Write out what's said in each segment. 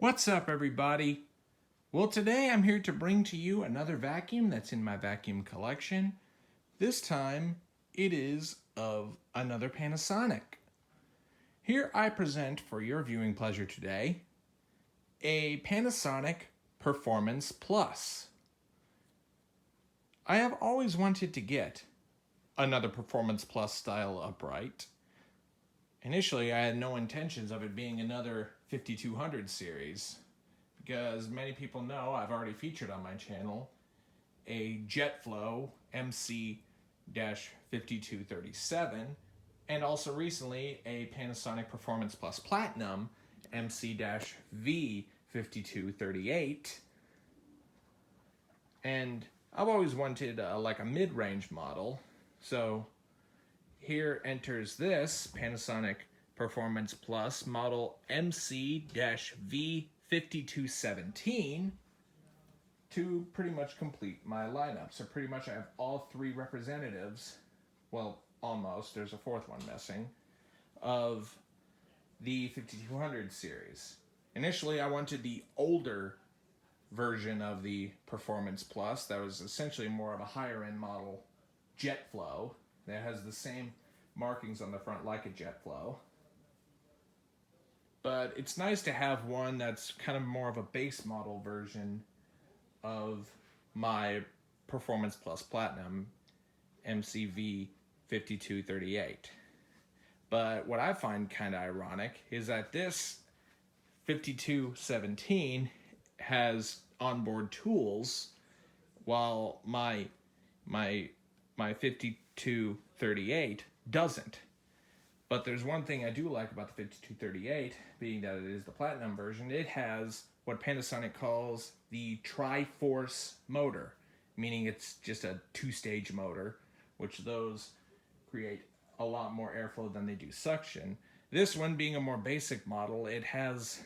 What's up, everybody? Well, today I'm here to bring to you another vacuum that's in my vacuum collection. This time, it is of another Panasonic. Here I present for your viewing pleasure today a Panasonic Performance Plus. I have always wanted to get another Performance Plus style upright. Initially, I had no intentions of it being another 5200 series, because many people know I've already featured on my channel a JetFlow MC-V5217 and also recently a Panasonic Performance Plus Platinum MC-V5238. And I've always wanted like a mid-range model, so here enters this Panasonic Performance Plus model MC-V5217 to pretty much complete my lineup. So pretty much I have all three representatives, well, almost, there's a fourth one missing, of the 5200 series. Initially, I wanted the older version of the Performance Plus that was essentially more of a higher end model, JetFlow, that has the same markings on the front like a JetFlow. But it's nice to have one that's kind of more of a base model version of my Performance Plus Platinum MC-V5238. But what I find kind of ironic is that this 5217 has onboard tools, while my 5238 doesn't. But there's one thing I do like about the 5238, being that it is the Platinum version. It has what Panasonic calls the Tri-Force motor, meaning it's just a two-stage motor, which those create a lot more airflow than they do suction. This one, being a more basic model, it has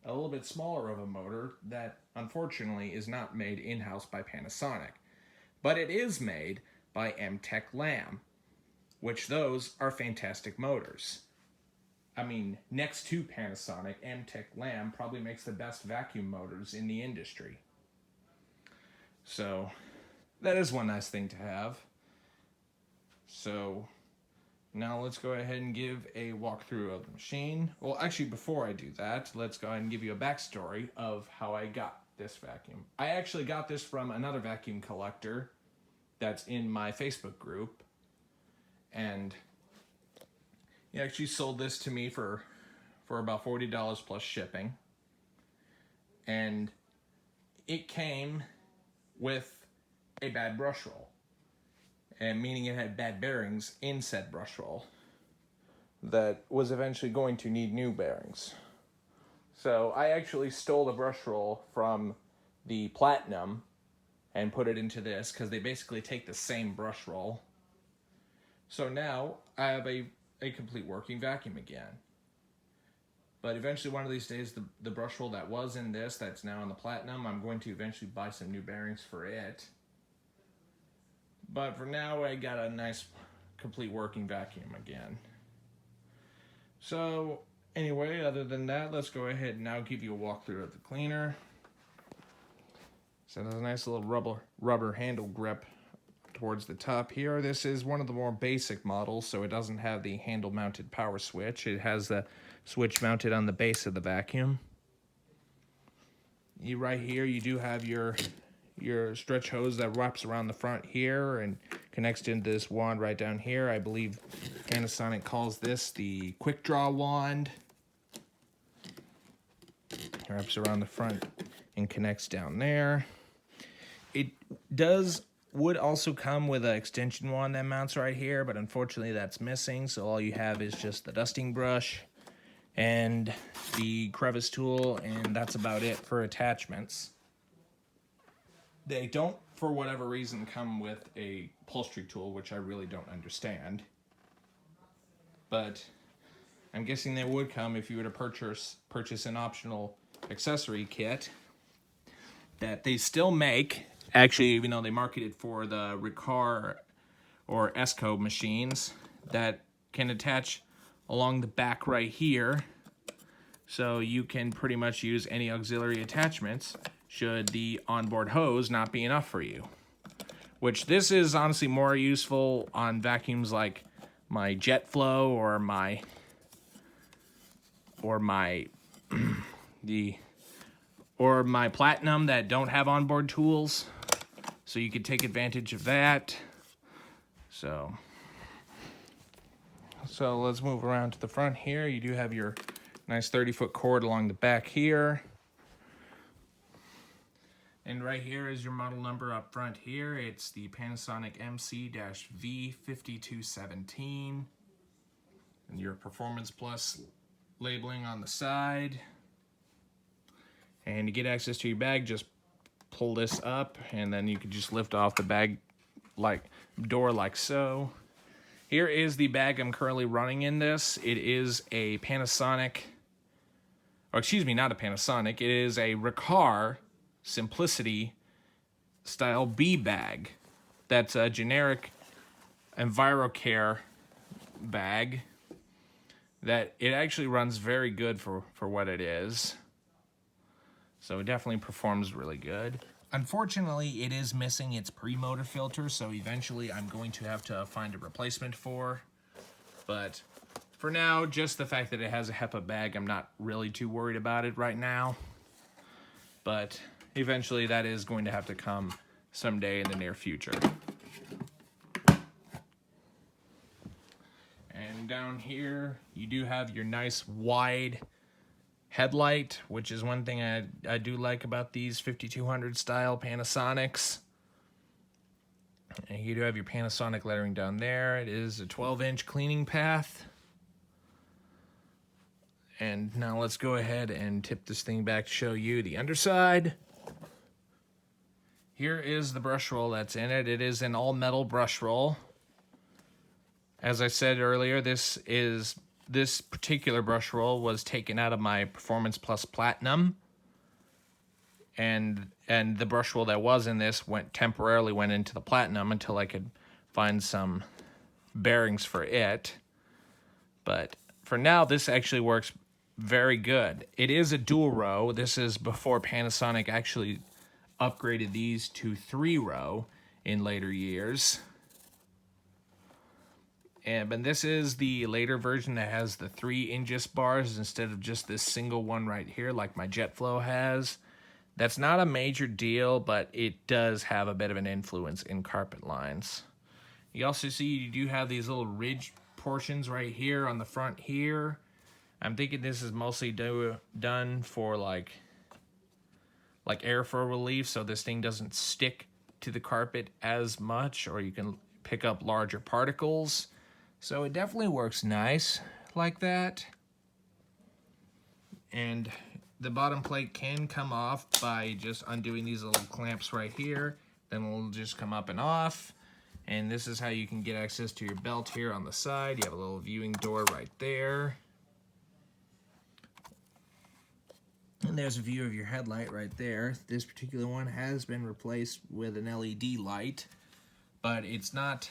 a little bit smaller of a motor that unfortunately is not made in-house by Panasonic. But it is made by M-Tech Lam, which those are fantastic motors. I mean, next to Panasonic, M-Tech Lam probably makes the best vacuum motors in the industry. So, that is one nice thing to have. So, now let's go ahead and give a walkthrough of the machine. Well, actually, before I do that, let's go ahead and give you a backstory of how I got this vacuum. I actually got this from another vacuum collector that's in my Facebook group, and he actually sold this to me for about $40 plus shipping. And it came with a bad brush roll, and meaning it had bad bearings in said brush roll that was eventually going to need new bearings. So I actually stole the brush roll from the Platinum and put it into this, because they basically take the same brush roll. So now I have a complete working vacuum again. But eventually one of these days, the brush roll that was in this, that's now in the Platinum, I'm going to eventually buy some new bearings for it. But for now, I got a nice complete working vacuum again. So anyway, other than that, let's go ahead and now give you a walkthrough of the cleaner. So there's a nice little rubber handle grip towards the top here. This is one of the more basic models, so it doesn't have the handle mounted power switch. It has the switch mounted on the base of the vacuum. Right here you do have your stretch hose that wraps around the front here and connects into this wand right down here. I believe Panasonic calls this the quick draw wand. It wraps around the front and connects down there. It would also come with an extension wand that mounts right here, but unfortunately that's missing, so all you have is just the dusting brush and the crevice tool, and that's about it for attachments. They don't, for whatever reason, come with a upholstery tool, which I really don't understand. But I'm guessing they would come if you were to purchase an optional accessory kit that they still make. Actually, even though they market it for the Riccar or Esco machines, that can attach along the back right here. so you can pretty much use any auxiliary attachments should the onboard hose not be enough for you. Which this is honestly more useful on vacuums like my Jet Flow or my Platinum that don't have onboard tools. So you could take advantage of that. So let's move around to the front here. You do have your nice 30-foot cord along the back here. And right here is your model number up front here. It's the Panasonic MC-V5217. And your Performance Plus labeling on the side. And to get access to your bag, just pull this up, and then you can just lift off the bag door like so. Here is the bag I'm currently running in this. It is a Panasonic, or excuse me, not a Panasonic. It is a Riccar Simplicity style B bag. That's a generic EnviroCare bag that it actually runs very good for what it is. So it definitely performs really good. Unfortunately, it is missing its pre-motor filter, so eventually I'm going to have to find a replacement for. But for now, just the fact that it has a HEPA bag, I'm not really too worried about it right now. But eventually that is going to have to come someday in the near future. And down here, you do have your nice wide headlight, which is one thing I do like about these 5200 style Panasonics. And you do have your Panasonic lettering down there. It is a 12-inch cleaning path. And now let's go ahead and tip this thing back to show you the underside. Here is the brush roll that's in it. It is an all-metal brush roll. As I said earlier, this particular brush roll was taken out of my Performance Plus Platinum, and the brush roll that was in this temporarily went into the Platinum until I could find some bearings for it. But for now, this actually works very good. It is a dual row. This is before Panasonic actually upgraded these to 3-row in later years. But this is the later version that has the 3 Ingis bars instead of just this single one right here like my Jet Flow has. That's not a major deal, but it does have a bit of an influence in carpet lines. You also see you do have these little ridge portions right here on the front here. I'm thinking this is mostly done for like airflow relief, so this thing doesn't stick to the carpet as much, or you can pick up larger particles. So it definitely works nice like that. And the bottom plate can come off by just undoing these little clamps right here. Then it'll just come up and off. And this is how you can get access to your belt here on the side. You have a little viewing door right there. And there's a view of your headlight right there. This particular one has been replaced with an LED light, but it's not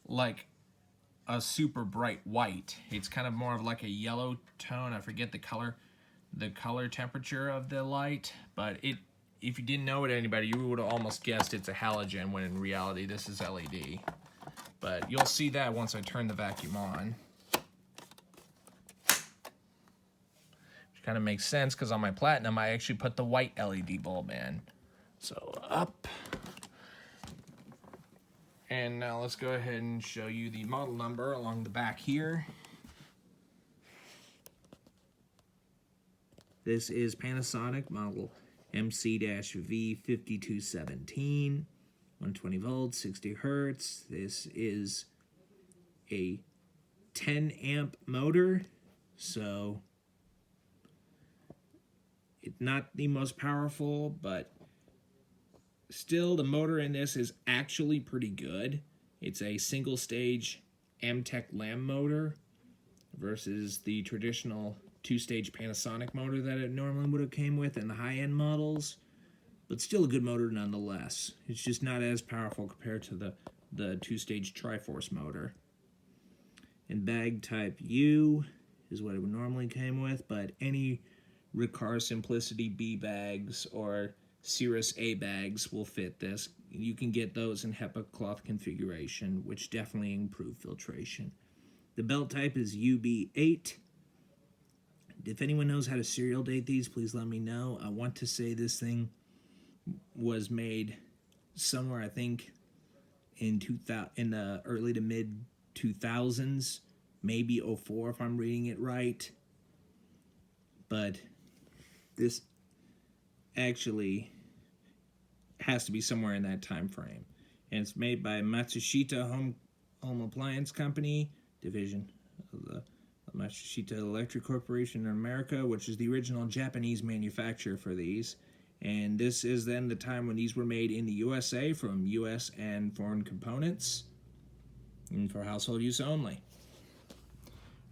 like a super bright white. It's kind of more of like a yellow tone. I forget the color temperature of the light, but if you didn't know it, anybody, you would have almost guessed it's a halogen when in reality this is LED. But you'll see that once I turn the vacuum on. Which kind of makes sense because on my Platinum I actually put the white LED bulb in. So up. And now let's go ahead and show you the model number along the back here. This is Panasonic model MC-V5217, 120 volts, 60 hertz. This is a 10 amp motor, so it's not the most powerful, but still, the motor in this is actually pretty good. It's a single-stage Amtech Lam motor versus the traditional 2-stage Panasonic motor that it normally would have came with in the high-end models. But still a good motor nonetheless. It's just not as powerful compared to the 2-stage Triforce motor. And bag type U, is what it would normally came with, but any Riccar Simplicity B bags or Cirrus A bags will fit this. You can get those in HEPA cloth configuration, which definitely improve filtration. The belt type is UB8. If anyone knows how to serial date these, please let me know. I want to say this thing was made somewhere, I think, in the early to mid 2000s, maybe 04 if I'm reading it right. But this actually has to be somewhere in that time frame. And it's made by Matsushita Home Appliance Company, division of the Matsushita Electric Corporation in America, which is the original Japanese manufacturer for these. And this is then the time when these were made in the USA from US and foreign components and for household use only.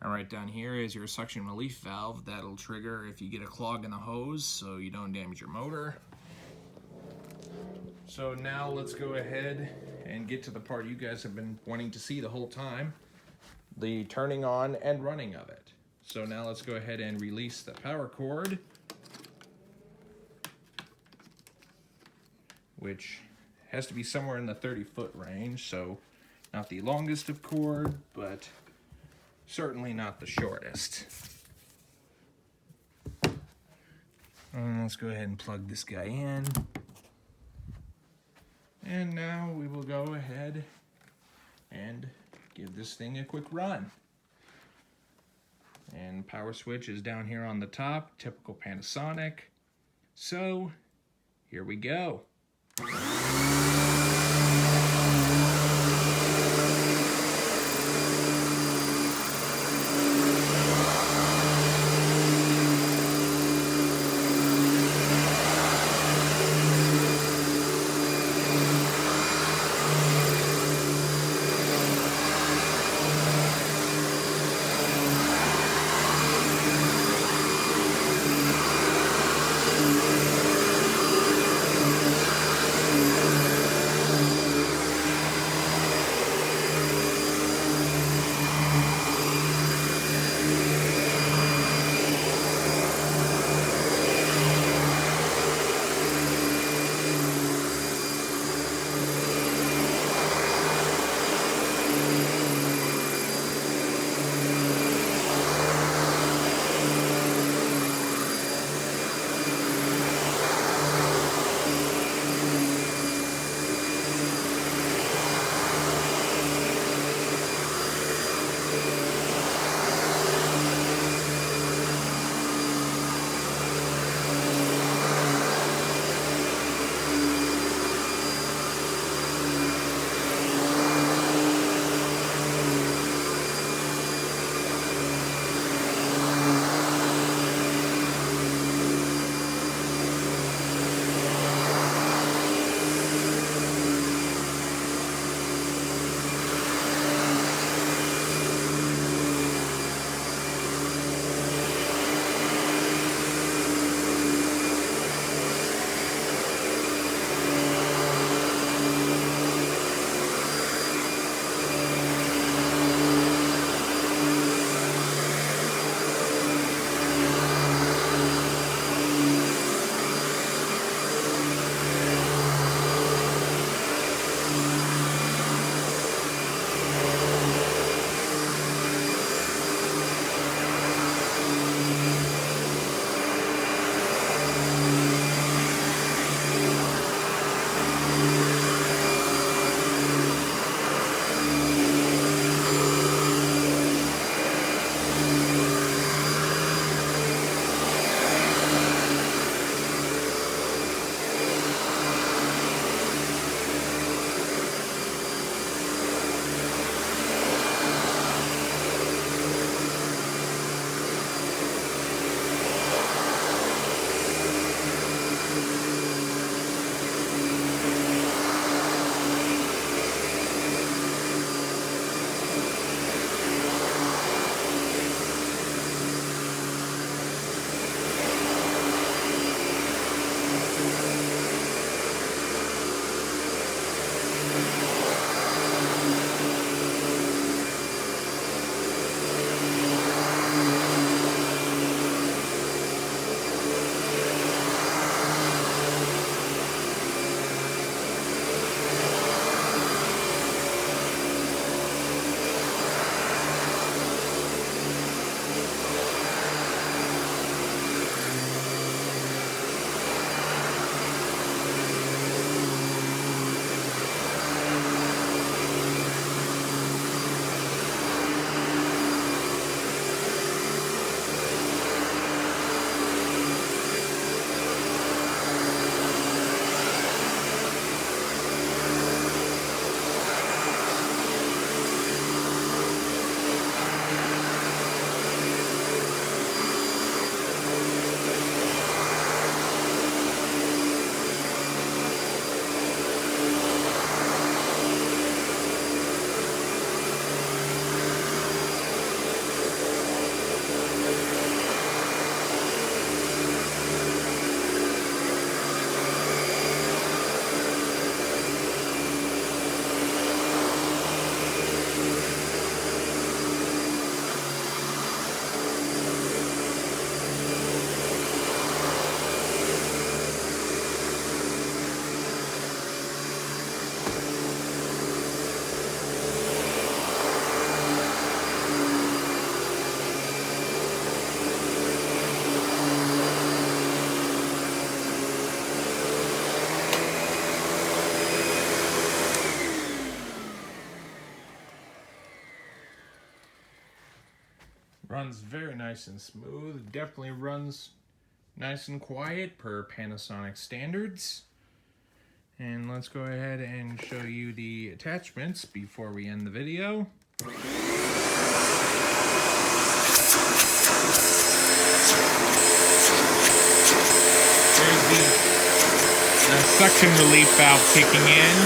All right, down here is your suction relief valve. That'll trigger if you get a clog in the hose so you don't damage your motor. So now let's go ahead and get to the part you guys have been wanting to see the whole time, the turning on and running of it. So now let's go ahead and release the power cord, which has to be somewhere in the 30-foot range, so not the longest of cord, but certainly not the shortest. And let's go ahead and plug this guy in. And now we will go ahead and give this thing a quick run. And power switch is down here on the top, typical Panasonic. So here we go. runs very nice and smooth. Definitely runs nice and quiet per Panasonic standards. And let's go ahead and show you the attachments before we end the video. There's the suction relief valve kicking in.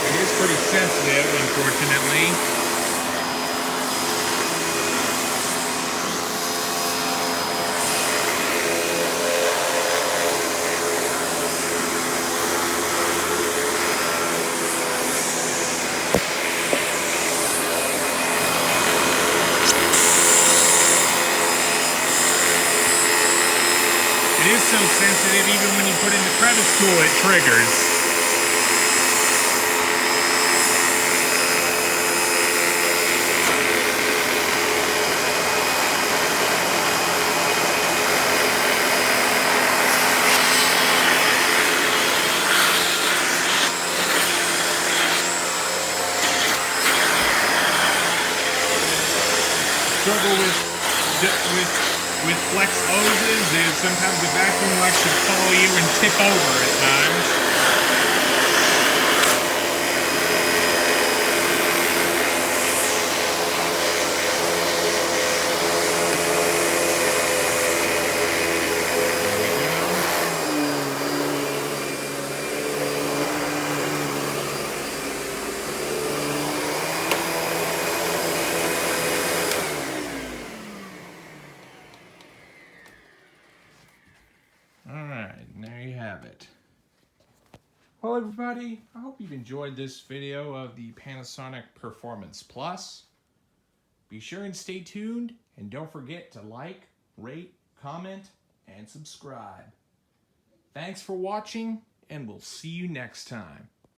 It is pretty sensitive, unfortunately. It is so sensitive, even when you put in the crevice tool, it triggers. Struggle with flex hoses is sometimes the vacuum likes to follow you and tip over at times. There you have it. Well, everybody, I hope you've enjoyed this video of the Panasonic Performance Plus. Be sure and stay tuned, and don't forget to like, rate, comment, and subscribe. Thanks for watching, and we'll see you next time.